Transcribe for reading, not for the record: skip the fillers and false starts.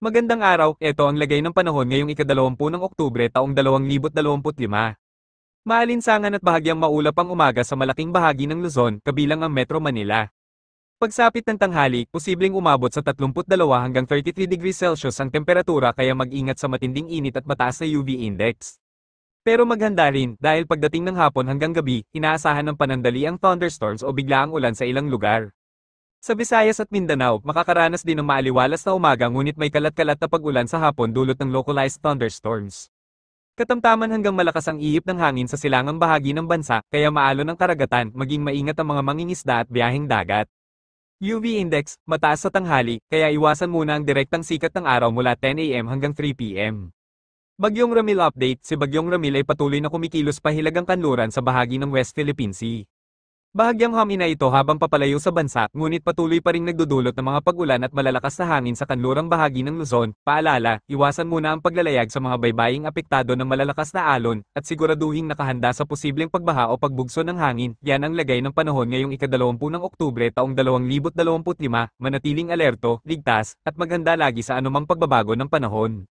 Magandang araw, eto ang lagay ng panahon ngayong ika-20 ng Oktubre taong 2025. Maalinsangan at bahagyang maulap ang umaga sa malaking bahagi ng Luzon, kabilang ang Metro Manila. Pagsapit ng tanghali, posibleng umabot sa 32 hanggang 33 degrees Celsius ang temperatura kaya mag-ingat sa matinding init at mataas na UV index. Pero maghanda rin, dahil pagdating ng hapon hanggang gabi, inaasahan ng panandaliang thunderstorms o biglaang ulan sa ilang lugar. Sa Visayas at Mindanao, makakaranas din ng maaliwalas na umaga ngunit may kalat-kalat na pag-ulan sa hapon dulot ng localized thunderstorms. Katamtaman hanggang malakas ang ihip ng hangin sa silangang bahagi ng bansa, kaya maalon ang karagatan, maging maingat ang mga mangingisda at biyaheng dagat. UV index, mataas sa tanghali, kaya iwasan muna ang direktang sikat ng araw mula 10 AM hanggang 3 PM. Bagyong Ramil update, si Bagyong Ramil ay patuloy na kumikilos pahilagang kanluran sa bahagi ng West Philippine Sea. Bahagyang hamina ito habang papalayo sa bansa, ngunit patuloy pa ring nagdudulot ng mga pag-ulan at malalakas na hangin sa kanlurang bahagi ng Luzon. Paalala, iwasan muna ang paglalayag sa mga baybaying apektado ng malalakas na alon, at siguraduhing nakahanda sa posibleng pagbaha o pagbugso ng hangin. Yan ang lagay ng panahon ngayong ika-20 ng Oktubre taong 2025, manatiling alerto, ligtas, at maghanda lagi sa anumang pagbabago ng panahon.